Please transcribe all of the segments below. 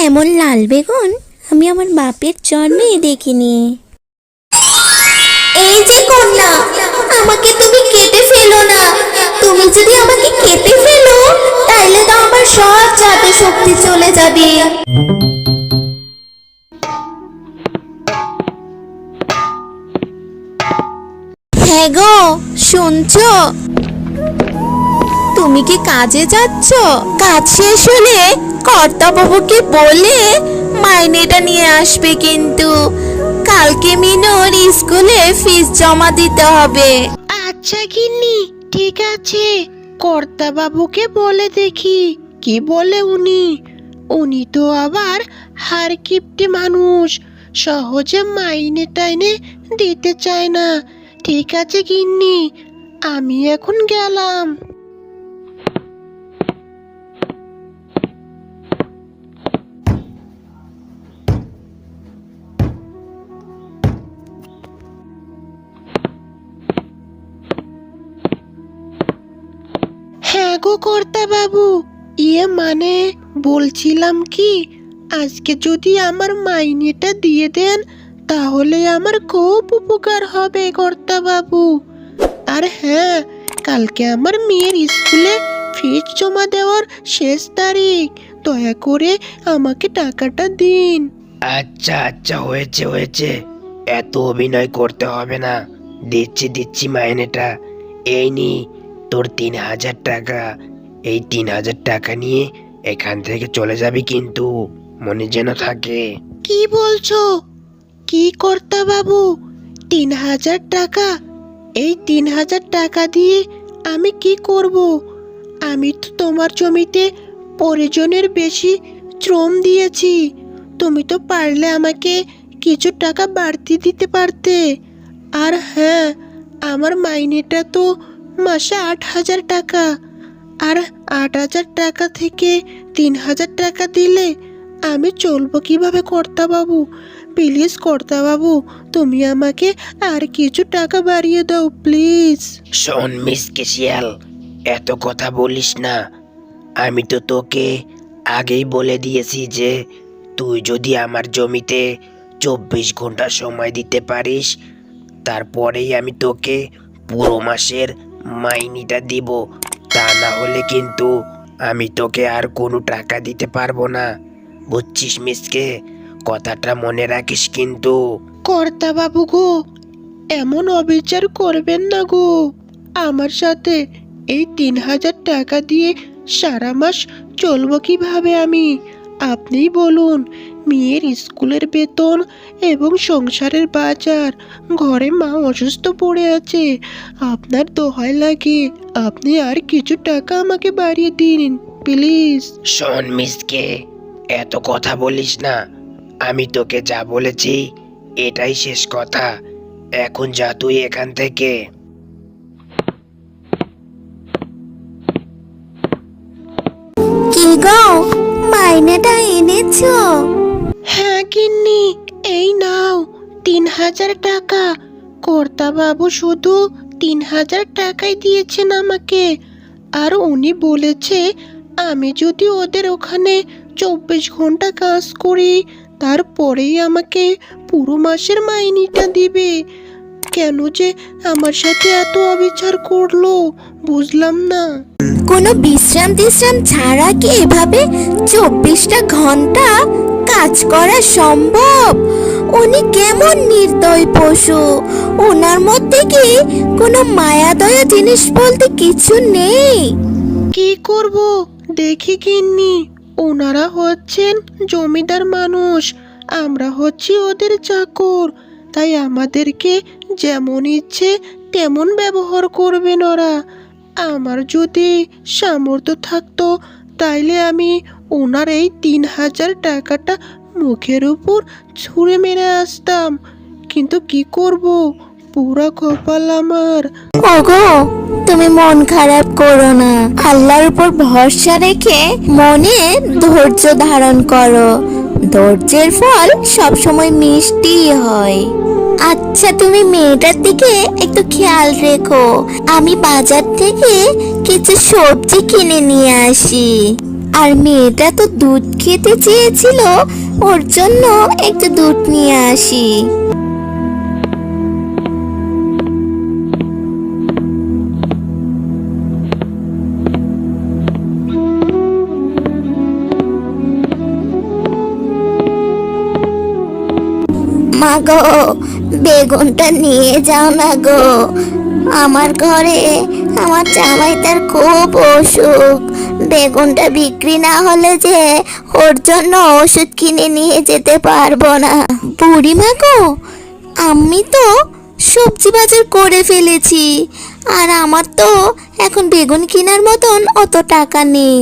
এমন লাল বেগুন আমি আমার বাপের জন্মেই দেখিনি। এই যে কন্যা, আমাকে তুমি কেটে ফেলো না। তুমি যদি আমাকে কেটে ফেলো তাহলে তো আমার সব জাদু শক্তি চলে যাবে। হ্যাঁ গো, শুনছো? তুমি কি কাজে যাচ্ছ? কাজ শেষ হলে কর্তাবাবুকে বলে মাইনেটা নিয়ে আসবে, কিন্তু কালকে মিনুর স্কুলে ফিস জমা দিতে হবে। আচ্ছা গিন্নি, ঠিক আছে, কর্তা বাবুকে বলে দেখি কি বলে উনি। উনি তো আবার হার কিপটে মানুষ, সহজে মাইনে টাইনে দিতে চায় না। ঠিক আছে গিন্নি, আমি এখন গেলাম। হ্যাঁ গো কর্তা বাবু, মানে বলছিলাম কি, আজকে যদি আমার মাইনেটা দিয়ে দেন তাহলে আমার খুব উপকার হবে কর্তা বাবু। আর হ্যাঁ, কালকে আমার মেয়ের স্কুলে ফিস জমা দেওয়ার শেষ তারিখ, দয়া করে আমাকে টাকাটা দিন। আচ্ছা আচ্ছা, হয়েছে হয়েছে, এত অভিনয় করতে হবে না। দিচ্ছি দিচ্ছি মাইনেটা। এই নি তোর 3,000 টাকা। এই 3,000 টাকা নিয়ে এখান থেকে চলে যাবি, কিন্তু মনে যেন থাকে। কি বলছো? কি কর্তা বাবু, 3,000 টাকা? এই 3,000 টাকা দিয়ে আমি কি করব? আমি তো তোমার জমিতে প্রয়োজনের বেশি শ্রম দিয়েছি। তুমি তো পারলে আমাকে কিছু টাকা বাড়তি দিতে পারতে। আর হ্যাঁ, আমার মাইনেটা তো মাসে 8,000 টাকা। আর 8,000 টাকা থেকে 3,000 টাকা দিলে আমি চলবো কিভাবে কর্তা বাবু? প্লিজ কর্তা বাবু, তুমি আমাকে আর কিছু টাকা বাড়িয়ে দাও প্লিজ। শোন মিসকে শিয়াল, এত কথা বলিস না। আমি তো তোকে আগেই বলে দিয়েছি যে তুই যদি আমার জমিতে 24 ঘন্টা সময় দিতে পারিস, তারপরেই আমি তোকে পুরো মাসের মাইনেটা দিব। তা না হলে কিন্তু আমি তোকে আর কোনো টাকা দিতে পারবো না। বুঝছিস মিসকে? কথাটা মনে রাখিস কিন্তু। কর্তা বাবু গো, এমন অবিচার করবেন না গো। আমার সাথে এই 3,000 টাকা দিয়ে সারা মাস চলবো কিভাবে আমি? আপনিই বলুন। মেয়ের স্কুলের বেতন এবং সংসারের বাজার, ঘরে মা অসুস্থ পড়ে আছে। আপনার দোহাই লাগে, আপনি আর কিছু টাকা আমাকে বাড়িয়ে দিন প্লিজ। শোন মিসকে, এত কথা বলিস না। আমি তোকে যা বলেছি এটাই শেষ কথা। এখন যা তুই এখান থেকে। কি গো, মাইনেটা এনেছো? হ্যাঁ গিন্নি, এই নাও 3,000 টাকা। কর্তা বাবু শুধু 3,000 টাকাই দিয়েছেন আমাকে। আর উনি বলেছে আমি যদি ওদের ওখানে 24 ঘন্টা কাজ করি তারপরেই আমাকে পুরো মাসের মাইনেটা দিবে। কেন যে আমার সাথে এত অবিচার করলো বুঝলাম না। কোনো বিশ্রাম টিশ্রাম ছাড়া কি এভাবে 24টা ঘন্টা কাজ করা সম্ভব? উনি কেমন নির্দয় পশু! ওনার মধ্যে কি কোনো মায়া দয়া জিনিস বলতে কিছু নেই? কি করব দেখি গিন্নি, ওনারা হচ্ছেন জমিদার মানুষ, আমরা হচ্ছি ওদের চাকর। তাই আমাদেরকে যেমন ইচ্ছে তেমন ব্যবহার করবেন ওরা। আমার যদি সামর্থ্য থাকতো তাইলে আমি ওনার এই 3,000 টাকাটা মুখের উপর ছুঁড়ে মেরে আসতাম, কিন্তু কি করব, পুরা কপাল আমার। ওগো, তুমি মন খারাপ করো না। আল্লাহর উপর ভরসা রেখে মনে ধৈর্য ধারণ করো। ধৈর্যের ফল সবসময় মিষ্টি হয়। আচ্ছা, তুমি মেয়েটার দিকে একটু খেয়াল রেখো। আমি বাজার থেকে কিছু সবজি কিনে নিয়ে আসি। আর মেয়েটা তো দুধ খেতে চেয়েছিল, ওর জন্য একটু দুধ নিয়ে আসি। মা গো, বেগুনটা নিয়ে যাও না গো। আমার ঘরে আমার জামাইটার খুব অসুখ, বেগুনটা বিক্রি না হলে যে ওর জন্য ওষুধ কিনে নিয়ে যেতে পারবো না। বুড়িমা গো, আমি তো সবজি বাজার করে ফেলেছি, আর আমার তো এখন বেগুন কেনার মতন অত টাকা নেই।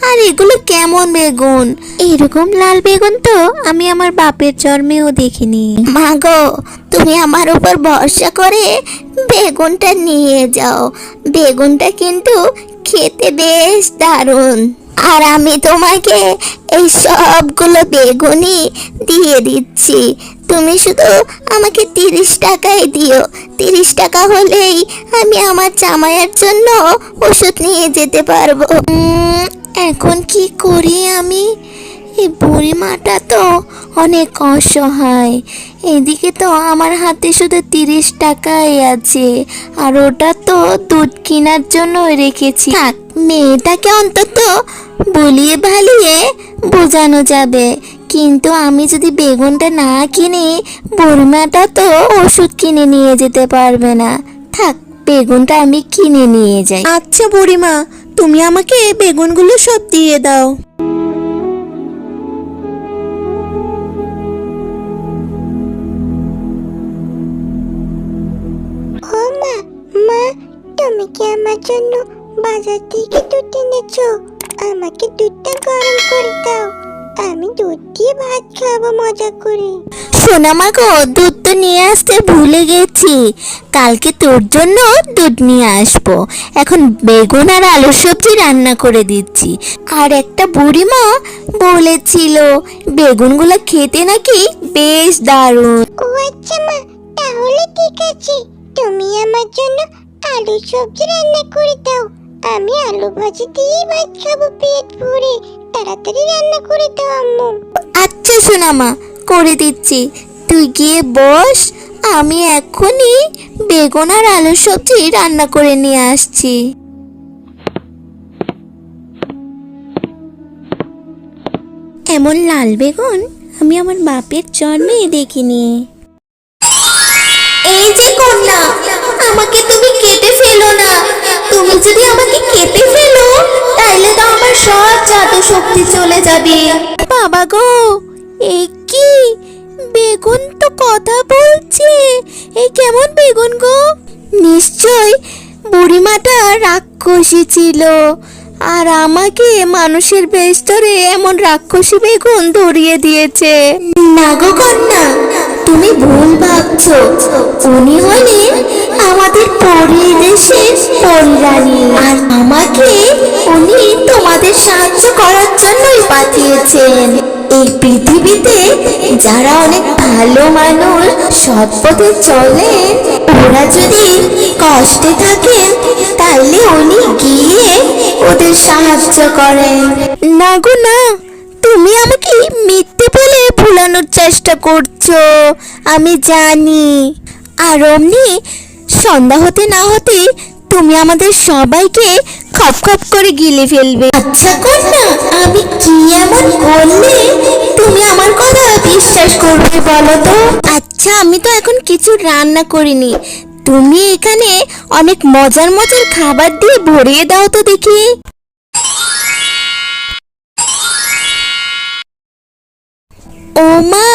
আর এগুলো কেমন বেগুন? এরকম লাল বেগুন তো আমি আমার বাপের জন্মেও দেখিনি। মা গো, তুমি আমার উপর ভরসা করে বেগুনটা নিয়ে যাও। বেগুনটা কিন্তু খেতে বেশ দারুণ। আর আমি তোমাকে এই সবগুলো বেগুনই দিয়ে দিচ্ছি। তুমি শুধু আমাকে 30 টাকাই দিও। 30 টাকা হলেই আমি আমার জামাইয়ের জন্য ওষুধ নিয়ে যেতে পারবো। এখন কি করি আমি? এই বুড়িমাটা তো অনেক অসহায়। এদিকে তো আমার হাতে শুধু 30 টাকাই আছে, আর ওটা তো দুধ কেনার জন্য রেখেছি। থাক, মেয়েটাকে অন্তত বলিয়ে ভালিয়ে বোঝানো যাবে। কিন্তু আমি যদি বেগুনটা না কিনি, বুড়িমাটা তো ওষুধ কিনে নিয়ে যেতে পারবে না। থাক, বেগুনটা আমি কিনে নিয়ে যাই। আচ্ছা বুড়িমা, তুমি আমাকে বেগুনগুলো সব দিয়ে দাও। ও মা, মা, তুমি কি আমার জন্য বাজার থেকে দুধ এনেছো? আমাকে দুধটা গরম করে দাও, আমি দুধ দিয়ে ভাত খাবো মজা করে। সোনা মা গো, দুধ তো নিয়ে আসতে ভুলে গেছি। কালকে তোর জন্য দুধ নিয়ে আসবো। এখন বেগুন আর আলুর সবজি রান্না করে দিচ্ছি। আর একটা বুড়িমা বলেছিল বেগুনগুলো খেতে নাকি বেশ দারুণ। ও আচ্ছা মা, তাহলে ঠিক আছে। তুমি আমার জন্য আলু সবজি রান্না করে দাও। আমি আলু ভাজি দিয়ে ভাত খাবো পেট ভরে। তাড়াতাড়ি রান্না করে দাও আম্মু। আচ্ছা সোনামা, করে দিচ্ছি। তুই গিয়ে বস, আমি এখনই বেগুন আর আলু সবজি রান্না করে নিয়ে আসছি। এমন লাল বেগুন আমি আমার বাপের জন্মে দেখিনি। এই যে কন্যা, আমাকে তুমি কেটে ফেলো না। তুমি যদি আমাকে কেটে ফেলো, তাহলে তো আমার সব জাদু শক্তি চলে যাবে। বাবা গো, এই কি বেগুন তো কথা বলছে? এই কেমন বেগুন গো? নিশ্চয় বুড়িমাটা রাক্ষসী ছিল, আর আমাকে মানুষের বেশ ধরে এমন রাক্ষসী বেগুন ধরিয়ে দিয়েছে। না গো কন্যা, তুমি ভুল ভাবছো। উনি হলেন আমাদের পরিদেশের পরিরানী, আর আমাকে উনি তোমাদের সাহায্য করার জন্যই পাঠিয়েছেন। এই পৃথিবীতে যারা অনেক ভালো মানুষ, সৎ পথে চলেন, ওরা যদি কষ্টে থাকেন, তাহলে উনি গিয়ে ওদের সাহায্য করেন। না গো না, তুমি আমাকে মিথ্যে বলে ভুলানোর চেষ্টা করছো, আমি জানি। আর অমনি সন্ধ্যা হতে না হতে তুমি আমাদের সবাইকে খপ খপ করে গিলে ফেলবে। আচ্ছা কন্যা, আমি কি এমন করলে তুমি আমার কথা বিশ্বাস করবে বলো তো? আচ্ছা, আমি তো এখন কিছু রান্না করিনি। তুমি এখানে অনেক মজার মজার খাবার দিয়ে ভরিয়ে দাও তো দেখি। ও মা,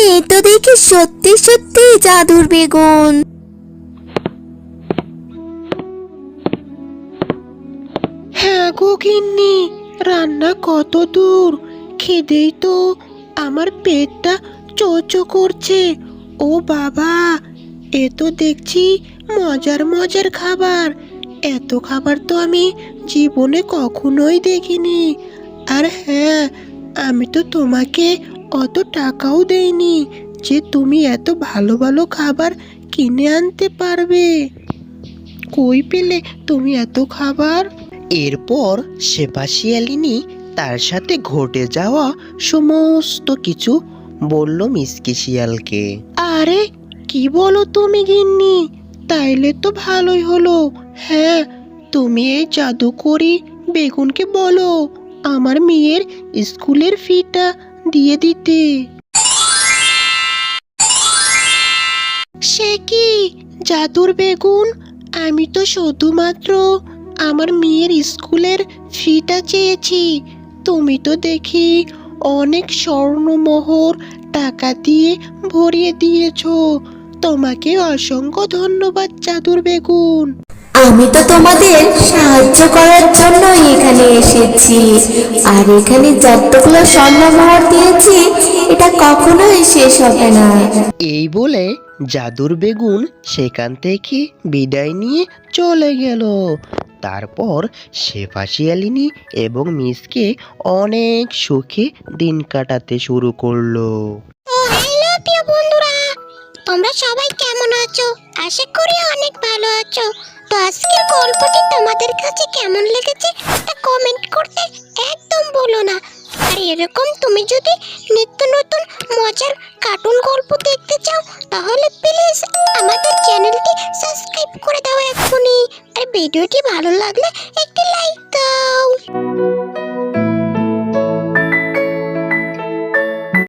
এই তো দেখি সত্যি সত্যি জাদুর বেগুন। হ্যাঁ গো গিন্নি, রান্না কত দূর? খিদেই তো আমার পেটটা চোচো করছে। ও বাবা, এ তো দেখছি মজার মজার খাবার। এত খাবার তো আমি জীবনে কখনোই দেখিনি। আর হ্যাঁ, আমি তো তোমাকে অত টাকাও দেইনি যে তুমি এত ভালো ভালো খাবার কিনে আনতে পারবে। কই পেলে তুমি এত খাবার? এরপর শেফা শিয়ালিনী তার সাথে ঘটে যাওয়া সমস্ত কিছু বলল মিসকে শিয়ালকে। আরে কি বলো তুমি গিন্নি, তাইলে তো ভালোই হলো। হ্যাঁ, তুমি এই জাদুকরি বেগুনকে বলো আমার মেয়ের স্কুলের ফিটা দিয়ে দিতে। সে কি জাদুর বেগুন, আমি তো শুধুমাত্র আমার মেয়ের স্কুলের ফিটা চেয়েছি, তুমি তো দেখি অনেক স্বর্ণমোহর টাকা দিয়ে ভরিয়ে দিয়েছো। তোমাকে অসংখ্য ধন্যবাদ জাদুর বেগুন। আমি তো তোমাদের সাহায্য করার জন্যই এখানে এসেছি, আর এখানে যতগুলো স্বর্ণমোহর দিয়েছি এটা কখনোই শেষ হবে না। এই বলে জাদুর বেগুন সেখান থেকে বিদায় নিয়ে চলে গেল। তারপর শেফা শিয়ালিনী এবং মিসকে অনেক সুখে দিন কাটাতে শুরু করলো। হ্যালো প্রিয় বন্ধুরা, তোমরা সবাই কেমন আছো? আশা করি অনেক ভালো আছো। তো আজকের গল্পটি তোমাদের কাছে কেমন লেগেছে তা কমেন্ট করতে একদম ভুলো না। আর এরকম তুমি যদি নিত্য নতুন মজার কার্টুন গল্প দেখতে চাও তাহলে প্লিজ আমাদের চ্যানেলটি সাবস্ক্রাইব করে দাও এক্ষুনি। আর ভিডিওটি ভালো লাগলে